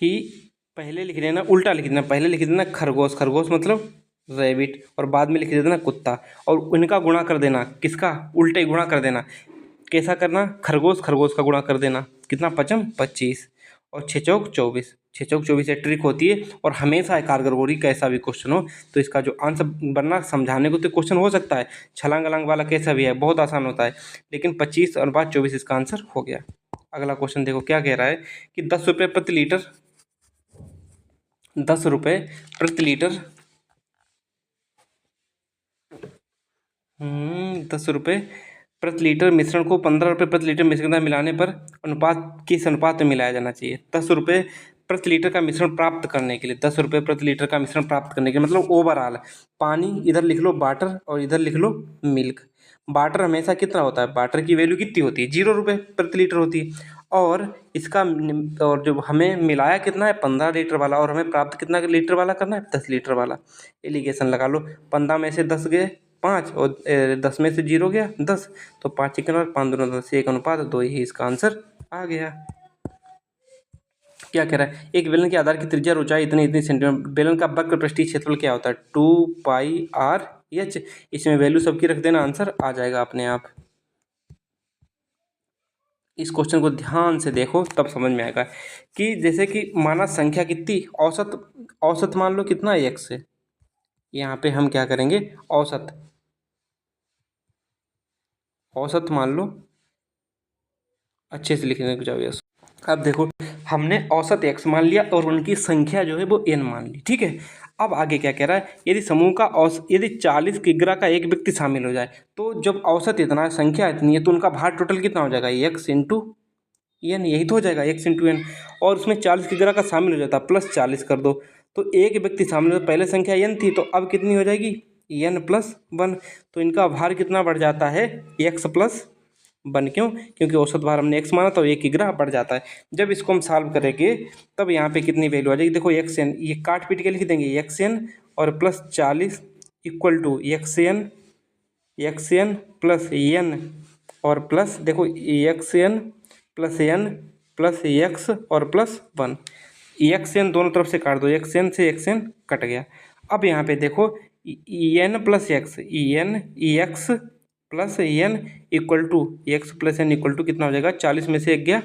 कि पहले लिख देना, उल्टा लिख देना, पहले लिख देना खरगोश, खरगोश मतलब रैबिट, और बाद में लिख देना कुत्ता, और इनका गुणा कर देना, किसका, उल्टे गुणा कर देना। कैसा करना, खरगोश खरगोश का गुणा कर देना, कितना 5×5 = 25, और 6×4 = 24, 6×4 = 24 से ट्रिक होती है और हमेशा कारगर हो रही, कैसा भी क्वेश्चन हो तो इसका जो आंसर बनना, समझाने को तो क्वेश्चन हो सकता है, छलांग अलंग वाला कैसा भी है बहुत आसान होता है, लेकिन 25/5 = 24 इसका आंसर हो गया। अगला क्वेश्चन देखो क्या कह रहा है कि 10 रुपये प्रति लीटर, 10 रुपये प्रति लीटर, 10 रुपये प्रति लीटर मिश्रण को 15 रुपये प्रति लीटर मिश्रण में मिलाने पर अनुपात, किस अनुपात में मिलाया जाना चाहिए। 10 रुपये प्रति लीटर का मिश्रण प्राप्त करने के लिए, 10 रुपये प्रति लीटर का मिश्रण प्राप्त करने के लिए, मतलब ओवरऑल पानी इधर लिख लो वाटर और इधर लिख लो मिल्क। वाटर हमेशा कितना होता है, वाटर की वैल्यू कितनी होती है, 0 रुपये प्रति लीटर होती है, और इसका और जो हमें मिलाया कितना है 15 लीटर वाला, और हमें प्राप्त कितना लीटर वाला करना है 10 लीटर वाला। एलिगेशन लगा लो, 15 में से 10 गए 5 और 10 में से 0 गया 10, तो 5 × 5 = 10, 1:2, यही इसका आंसर आ गया। क्या कह रहा है, एक बेलन के आधार की त्रिज्या और ऊंचाई इतनी इतनी सेंटीमीटर, बेलन का वक्र पृष्ठीय क्षेत्रफल क्या होता है 2πr/h, इसमें वैल्यू सबकी रख देना, आंसर आ जाएगा अपने आप। इस क्वेश्चन को ध्यान से देखो तब समझ में आएगा कि जैसे कि माना संख्या कितनी, औसत, औसत मान लो कितना है 1 से, यहाँ पे हम क्या करेंगे औसत, औसत मान लो, अच्छे से लिखने को जाओ यस। अब देखो हमने औसत x मान लिया और उनकी संख्या जो है वो n मान ली, ठीक है। अब आगे क्या कह रहा है, यदि समूह का यदि 40 किग्रा का एक व्यक्ति शामिल हो जाए तो जब औसत इतना है, संख्या इतनी है, तो उनका भार टोटल कितना हो जाएगा x × n, यही तो हो जाएगा x × n, और उसमें 40 किग्रा का शामिल हो जाता है +40 कर दो, तो एक व्यक्ति शामिल हो, पहले संख्या n थी तो अब कितनी हो जाएगी n+1, तो इनका भार कितना बढ़ जाता है x+1, क्यों, क्योंकि औसत भार हमने x माना तो 1 किग्रा बढ़ जाता है। जब इसको हम सॉल्व करेंगे तब यहाँ पे कितनी वैल्यू आ जाएगी, देखो xn, ये काट पीट के लिख देंगे xn और +40 = xn प्लस n और प्लस, देखो xn + n + x और +1, xn दोनों तरफ से काट दो, xn से xn कट गया। अब यहाँ पे देखो en + x, en ex + n = x + n = कितना हो जाएगा, 40 में से 1 गया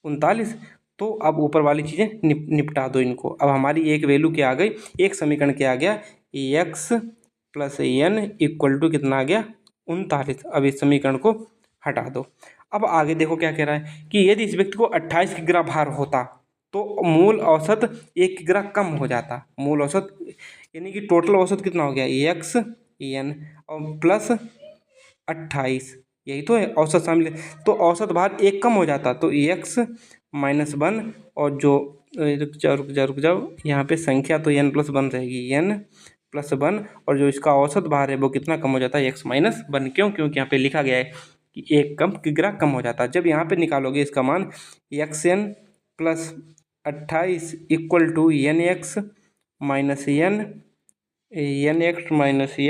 39, तो अब ऊपर वाली चीज़ें निपटा दो इनको। अब हमारी एक वैल्यू क्या आ गई, एक समीकरण क्या आ गया, x + n = कितना आ गया 39। अब इस समीकरण को हटा दो। अब आगे देखो क्या कह रहा है कि यदि इस व्यक्ति को 28 किग्रा भार होता तो मूल औसत 1 किग्रा कम हो जाता, मूल औसत यानी कि टोटल औसत कितना हो गया x n और +28, यही तो है औसत शामिल, तो औसत भार 1 कम हो जाता तो x - 1, और जो रुक जाओ यहाँ पे संख्या तो n+1 रहेगी, n+1, और जो इसका औसत भार है वो कितना कम हो जाता है x - 1, क्यों, क्योंकि यहाँ पे लिखा गया है कि 1 किग्रा कम हो जाता है। जब यहाँ पे निकालोगे इसका मान xn + 28 = nx -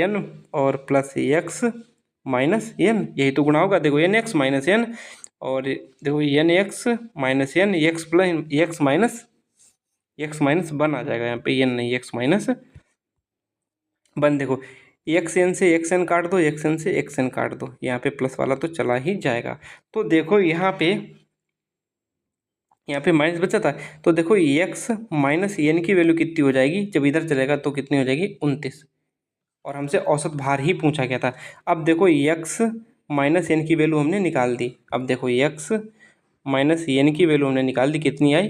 n और +x - n, यही तो गुणा होगा, देखो nx - n और देखो nx - n x + x - X minus one आ जाएगा यहाँ पे, एन नहीं, एक्स माइनस वन। देखो एक्स एन से एक्स एन काट दो, एक्स एन से एक्स एन काट दो, यहाँ पे प्लस वाला तो चला ही जाएगा। तो देखो यहाँ पे माइनस बचा था, तो देखो एक्स माइनस एन की वैल्यू कितनी हो जाएगी, जब इधर चलेगा तो कितनी हो जाएगी, 29। और हमसे औसत भार ही पूछा गया था। अब देखो एक्स माइनस एन की वैल्यू हमने निकाल दी। अब देखो एक्स माइनस एन की वैल्यू हमने निकाल दी, कितनी आई,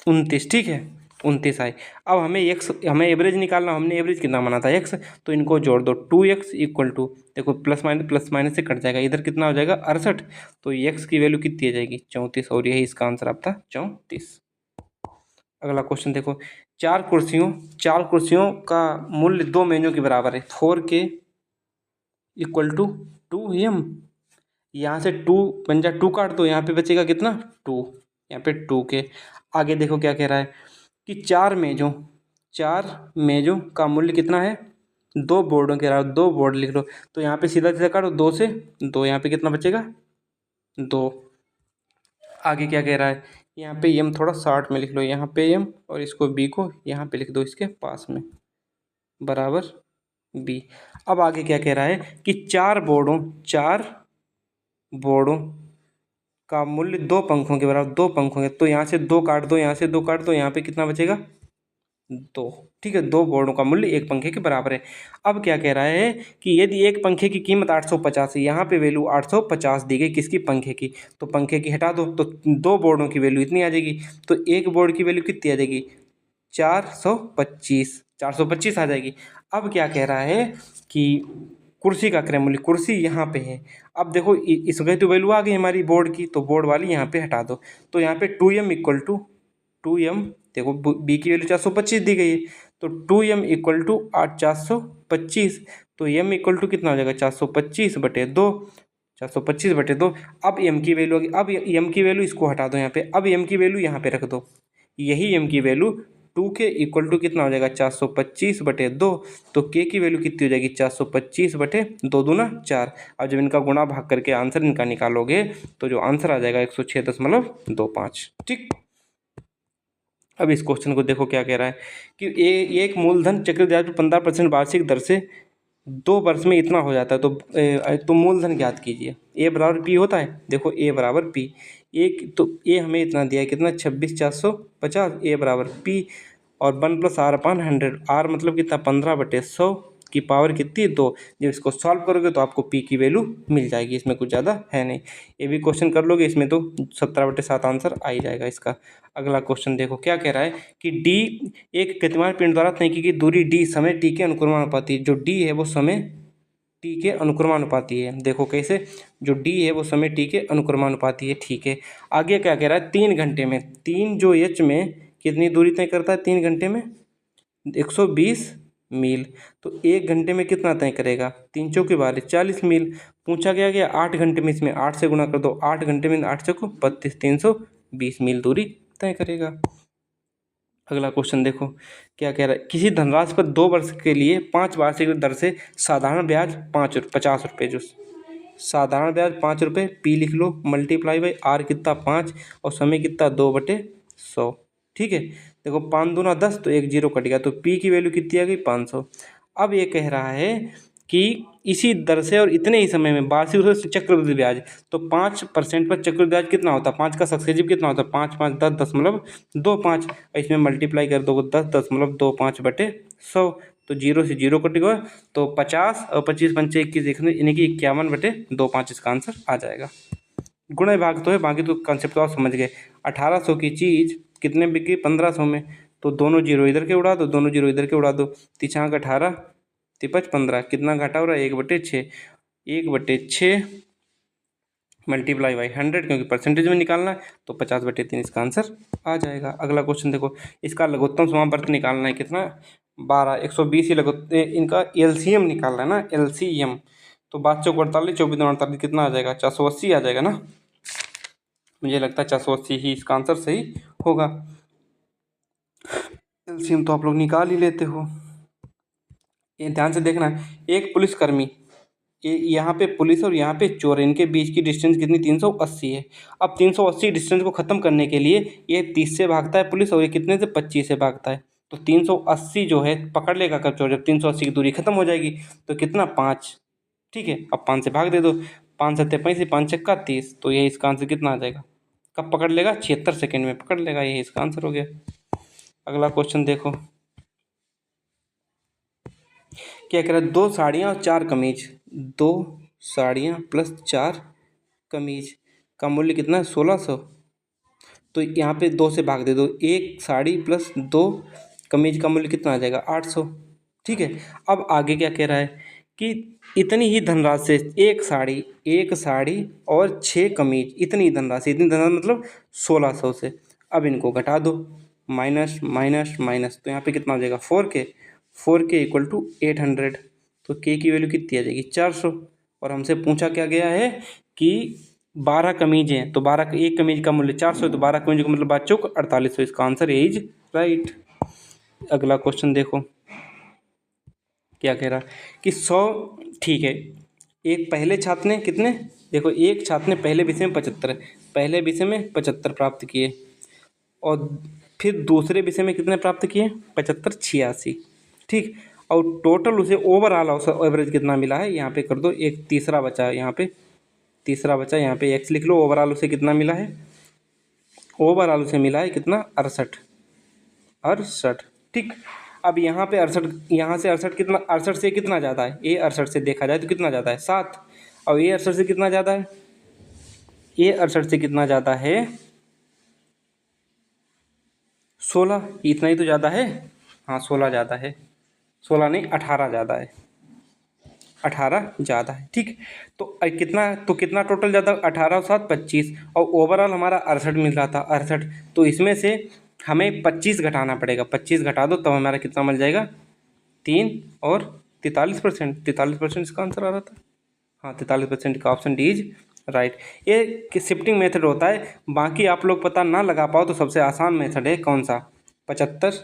29। ठीक है, 29 आई। अब हमें एवरेज निकालना, हमने एवरेज कितना माना था, एक्स, तो इनको जोड़ दो, 2x इक्वल टू, देखो प्लस माइनस से कट जाएगा, इधर कितना हो जाएगा, 68। तो एक्स की वैल्यू कितनी आ जाएगी, 34। और यही इसका आंसर आपका 34। अगला क्वेश्चन देखो, चार कुर्सियों का मूल्य 2 मेजों के बराबर है, 4k इक्वल टू 2m। यहाँ से 2 बन जा, 2 काट दो, यहाँ पे बचेगा कितना, 2, यहाँ पे 2k। आगे देखो क्या कह रहा है कि चार मेजों का मूल्य कितना है, 2 बोर्डों के अलावा 2 बोर्ड लिख लो। तो यहाँ पे सीधा सीधा काटो, 2 से 2, यहाँ पे कितना बचेगा, 2। आगे क्या कह रहा है, यहाँ पे एम थोड़ा शॉर्ट में लिख लो, यहाँ पे एम, और इसको बी को यहाँ पे लिख दो इसके पास में, बराबर बी। अब आगे क्या कह रहा है कि चार बोर्डों का मूल्य 2 पंखों के बराबर, 2 पंखों के, तो यहाँ से 2 काट दो, यहाँ से 2 काट दो, यहाँ पे कितना बचेगा, 2। ठीक है, 2 बोर्डों का मूल्य 1 पंखे के बराबर है। अब क्या कह रहा है कि यदि एक पंखे की कीमत 850 है, यहाँ पे वैल्यू 850 दी गई, किसकी, पंखे की, तो पंखे की हटा दो, तो 2 बोर्डों की वैल्यू इतनी आ जाएगी। तो एक बोर्ड की वैल्यू कितनी आ जाएगी, 425 आ जाएगी। अब क्या कह रहा है कि कुर्सी का क्रय मूल्य, कुर्सी यहाँ पे है। अब देखो इस गई तो वैल्यू आ गई हमारी बोर्ड की, तो बोर्ड वाली यहाँ पे हटा दो। तो यहाँ पे 2m इक्वल टू 2m, देखो बी की वैल्यू 425 दी गई है, तो 2m इक्वल टू 425। तो m इक्वल टू कितना हो जाएगा, 425/2, 425/2। अब m की वैल्यू, अब m की वैल्यू इसको हटा दो यहाँ पे, अब m की वैल्यू यहाँ पे रख दो, यही m की वैल्यू 2k इक्वल टू कितना हो जाएगा, 425/2। तो k की वैल्यू कितनी हो जाएगी, 425/2 दूना 4। अब जब इनका गुणा भाग करके आंसर इनका निकालोगे, तो जो आंसर आ जाएगा 106.25। ठीक। अब इस क्वेश्चन को देखो क्या कह रहा है कि एक मूलधन चक्रवृद्धि ब्याज पर 15% वार्षिक दर से 2 वर्ष में इतना हो जाता है, तो मूलधन ज्ञात कीजिए। ए बराबर पी होता है, देखो ए बराबर पी, एक तो ए हमें इतना दिया है, कितना, 26,450, ए बराबर पी, और 1+r/100, आर मतलब कितना, 15/100 की पावर कितनी, 2। जब इसको सॉल्व करोगे तो आपको पी की वैल्यू मिल जाएगी, इसमें कुछ ज़्यादा है नहीं। ये भी क्वेश्चन कर लोगे, इसमें तो 17/7 आंसर आ ही जाएगा इसका। अगला क्वेश्चन देखो क्या कह रहा है कि डी, एक गतिमान पिंड द्वारा तय की गई दूरी डी समय टी के अनुक्रमानुपाती है। जो डी है वो समय टी के अनुक्रमानुपाती है। देखो कैसे, जो डी है वो समय टी के अनुक्रमानुपाती है। ठीक है, आगे क्या कह रहा है, 3 घंटे में, जो एच में कितनी दूरी तय करता है 3 घंटे में, 120 मील। तो 1 घंटे में कितना तय करेगा, 3 चौके 12, 40 मील। पूछा गया 8 घंटे में, इसमें 8 से गुणा कर दो, 8 घंटे में 8 चौको 32, 320 मील दूरी तय करेगा। अगला क्वेश्चन देखो क्या कह रहा है, किसी धनराशि पर 2 वर्ष के लिए 5 वार्षिक दर से साधारण ब्याज 50 रुपये, जो साधारण ब्याज 5 रुपये, पी लिख लो, मल्टीप्लाई बाई आर कितना 5, और समय कितना 2/100। ठीक है, देखो 5 दूना 10, तो 1 जीरो कट गया, तो पी की वैल्यू कितनी आ गई, 500। अब ये कह रहा है कि इसी दर से और इतने ही समय में वार्षिक रूप से चक्रवृद्धि ब्याज, तो 5% पर चक्रवृद्धि ब्याज कितना होता है, 5 का सक्सेसिव कितना होता है, 5 5 10.25, इसमें मल्टीप्लाई कर दो 10.25/100, तो 0 से 0 कट गया, तो 50 और 25 पंचे 21, यानी कि 51/25 इसका आंसर आ जाएगा। गुणा भाग तो है, बाकी तो कंसेप्ट तो आप समझ गए। 1800 की चीज़ कितने बिकी, 1500 में, तो दोनों जीरो इधर के उड़ा दो, दोनों जीरो इधर के उड़ा दो, 3 18 तिपच 15, कितना घाटा हो रहा है, 1/6, 1/6 मल्टीप्लाई बाई 100, क्योंकि परसेंटेज में निकालना है, तो 50/3 इसका आंसर आ जाएगा। अगला क्वेश्चन देखो, इसका लघुत्तम समापवर्त निकालना है, कितना, 12, 120 ही इनका एलसीएम निकालना है ना, एलसीएम, तो 5 चौक 48, 24 दूना 48, कितना आ जाएगा, 480 आ जाएगा ना। मुझे लगता है 480 ही इसका आंसर सही होगा। एलसीएम तो आप लोग निकाल ही लेते हो। ये ध्यान से देखना, एक पुलिसकर्मी यहाँ पे पुलिस और यहाँ पे चोर, इनके बीच की डिस्टेंस कितनी 380 है। अब 380 डिस्टेंस को ख़त्म करने के लिए ये 30 से भागता है पुलिस और ये कितने से 25 से भागता है। तो 380 जो है पकड़ लेगा कब चोर, जब 380 की दूरी खत्म हो जाएगी। तो कितना 5, ठीक है। अब 5 से भाग दे दो, 5 सत्ते 35, 5 छक्का 30, तो ये इसका आंसर कितना आ जाएगा, कब पकड़ लेगा, 76 सेकेंड में पकड़ लेगा। ये इसका आंसर हो गया। अगला क्वेश्चन देखो क्या कह रहा है, 2 साड़ियाँ और 4 कमीज, 2 साड़ियाँ प्लस 4 कमीज का मूल्य कितना है, 1600। तो यहाँ पे 2 से भाग दे दो, 1 साड़ी प्लस 2 कमीज का मूल्य कितना आ जाएगा, 800, ठीक है। अब आगे क्या कह रहा है कि इतनी ही धनराशि से एक साड़ी और 6 कमीज, इतनी धनराशि मतलब 1600 से। अब इनको घटा दो, माइनस माइनस माइनस, तो यहाँ पे कितना आ जाएगा 4K इक्वल टू 800। तो K की वैल्यू कितनी आ जाएगी, 400। और हमसे पूछा क्या गया है कि 12 कमीज हैं, तो 12 एक कमीज का मूल्य 400, तो 12 कमीज का मतलब बच्चों को 4800। इसका आंसर इज राइट। अगला क्वेश्चन देखो क्या कह रहा कि 100, ठीक है। एक पहले छात्र ने कितने, देखो एक छात्र ने पहले विषय में 75 प्राप्त किए और फिर दूसरे विषय में कितने प्राप्त किए, 75 86, ठीक। और टोटल उसे ओवरऑल एवरेज कितना मिला है, यहाँ पे कर दो, एक तीसरा बचा है यहाँ पे, यहाँ पे एक्स लिख लो। ओवरऑल उसे कितना मिला है, ओवरऑल उसे मिला है कितना, 68, ठीक। अब यहाँ पे 68, यहाँ से 68 कितना, 68 से कितना ज़्यादा है, ये 68 से देखा जाए तो कितना ज़्यादा है, 7। और ये 68 से कितना ज़्यादा है, ये 68 से कितना ज़्यादा है, 16। इतना ही तो ज़्यादा है, हाँ 16 ज़्यादा है, 16 नहीं 18 ज़्यादा है, 18 ज़्यादा है, ठीक। तो कितना टोटल ज़्यादा, 18 और 7 25, और ओवरऑल हमारा 68 मिल रहा था, 68। तो इसमें से हमें 25 घटाना पड़ेगा, 25 घटा दो तब हमारा कितना मिल जाएगा, 3 और 43%, 43% इसका आंसर आ रहा था, हाँ 43% का ऑप्शन डी इज राइट। ये शिफ्टिंग मेथड होता है, बाकी आप लोग पता ना लगा पाओ तो सबसे आसान मेथड है कौन सा, 75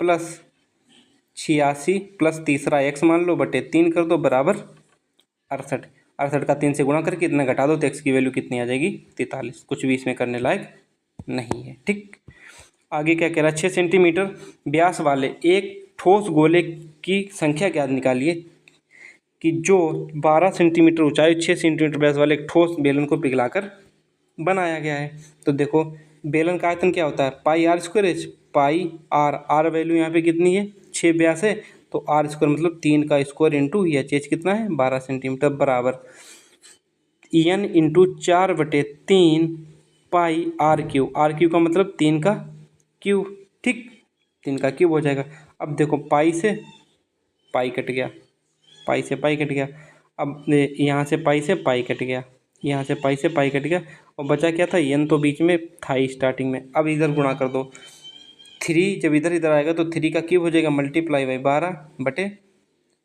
प्लस 86 प्लस तीसरा एक्स मान लो बटे 3 कर दो बराबर 68। 68 का 3 से गुणा करके इतना घटा दो तो एक्स की वैल्यू कितनी आ जाएगी, 43। कुछ भी इसमें करने लायक नहीं है, ठीक। आगे क्या कह रहा है, 6 सेंटीमीटर व्यास वाले एक ठोस गोले की संख्या क्या निकालिए कि जो 12 सेंटीमीटर ऊंचाई 6 सेंटीमीटर व्यास वाले एक ठोस बेलन को पिघलाकर बनाया गया है। तो देखो बेलन का आयतन क्या होता है, pi R square H, pi R value यहाँ पे कितनी है, 6 व्यास है, तो आर स्क्वायर मतलब 3 का स्क्वायर इंटू एच कितना है 12 सेंटीमीटर बराबर n into 4/3 pi r cube का मतलब 3 का क्यूब, ठीक, 3 का क्यूब हो जाएगा। अब देखो पाई से पाई कट गया, पाई से पाई कट गया, अब यहाँ से पाई से पाई कट गया, यहाँ से पाई से पाई कट गया, और बचा क्या था, एन तो बीच में था ही स्टार्टिंग में। अब इधर गुणा कर दो, 3 जब इधर इधर आएगा तो 3 का क्यूब हो जाएगा मल्टीप्लाई बाई 12 बटे,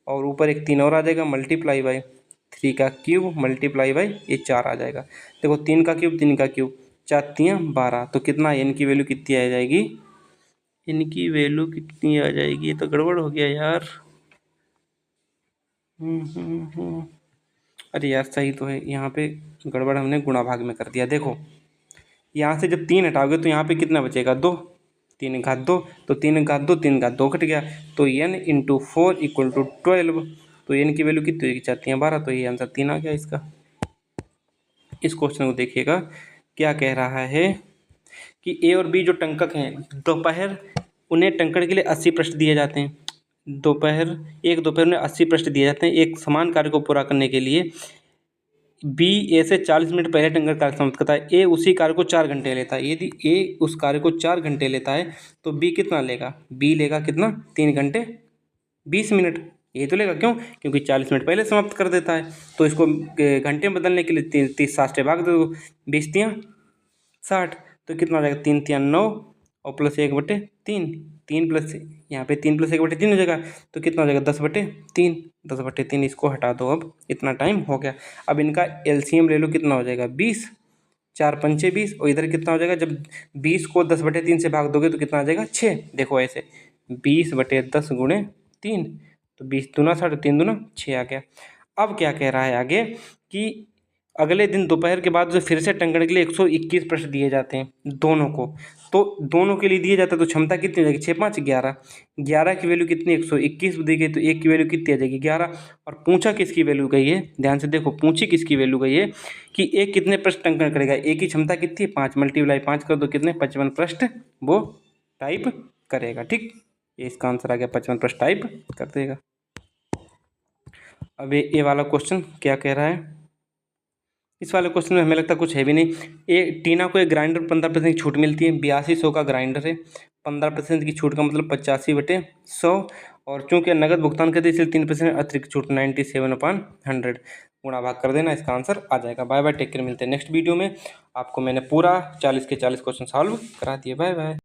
और ऊपर एक 3 और आ जाएगा मल्टीप्लाई बाई 3 का क्यूब मल्टीप्लाई बाई ये 4 आ जाएगा। देखो 3 का क्यूब 3 का क्यूब 4 3 12, तो कितना एन की वैल्यू कितनी आ जाएगी, इनकी वैल्यू कितनी आ जाएगी, ये तो गड़बड़ हो गया यार। अरे यार सही तो है, यहाँ पे गड़बड़ हमने गुणा भाग में कर दिया। देखो यहाँ से जब 3 हटाओगे तो यहाँ पे कितना बचेगा, 2, 3 घात 2, तो 3 घात 2 3 घात 2 कट गया, तो n इंटू 4 इक्वल टू 12। तो n की वैल्यू कितनी होगी, 4 3 12, तो ये आंसर 3 आ गया इसका। इस क्वेश्चन को देखिएगा क्या कह रहा है कि ए और बी जो टंकक हैं दोपहर, उन्हें टंकण के लिए 80 प्रश्न दिए जाते हैं। दोपहर में 80 प्रश्न दिए जाते हैं एक समान कार्य को पूरा करने के लिए। बी ए से 40 मिनट पहले टंकण कार्य समाप्त करता है, ए उसी कार्य को 4 घंटे लेता है। यदि ए उस कार्य को 4 घंटे लेता है तो बी कितना लेगा, बी लेगा कितना 3 घंटे 20 मिनट, ये तो लेगा, क्यों, क्योंकि 40 मिनट पहले समाप्त कर देता है। तो इसको घंटे में बदलने के लिए 30 60 से भाग दो, 20 3 60, तो कितना हो जाएगा, 3 3 9 और प्लस 1/3, 3 प्लस यहाँ पे 3 प्लस 1/3 हो जाएगा, तो कितना हो जाएगा 10/3, 10/3 इसको हटा दो। अब इतना टाइम हो गया। अब इनका एलसीएम ले लो, कितना हो जाएगा 20, 4 पंचे 20, और इधर कितना हो जाएगा, जब 20 को 10/3 से भाग दोगे तो कितना आ जाएगा 6। देखो ऐसे 20/10 × 3, तो 20 दूना 60 3 दूना 6 आ गया। अब क्या कह रहा है आगे कि अगले दिन दोपहर के बाद जो फिर से टंकण के लिए 121 प्रश्न दिए जाते हैं दोनों को, तो दोनों के लिए दिए जाता है तो क्षमता कितनी हो जाएगी, 6 5 11, 11 की वैल्यू कितनी 121 दी गई तो एक की वैल्यू कितनी आ जाएगी 11। और पूछा किसकी वैल्यू गई है, ध्यान से देखो पूछी किसकी वैल्यू गई है कि एक कितने प्रश्न टंकण करेगा, एक की क्षमता कितनी है 5, मल्टीप्लाई 5 कर दो कितने 55 प्रश्न वो टाइप करेगा। ठीक, ये इसका आंसर आ गया 55 प्रश्न टाइप कर देगा। अब ये वाला क्वेश्चन क्या कह रहा है, इस वाले क्वेश्चन में हमें लगता है कुछ है भी नहीं। टीना को एक ग्राइंडर 15% की छूट मिलती है, 8200 का ग्राइंडर है, 15% की छूट का मतलब 85/100, और चूंकि नगद भुगतान करते इसलिए 3% अतिरिक्त छूट 97/100 गुणा भाग कर देना, इसका आंसर आ जाएगा। बाय बाय, टेक केयर, मिलते हैं नेक्स्ट वीडियो में। आपको मैंने पूरा 40 के 40 क्वेश्चन सॉल्व करा दिए। Bye bye.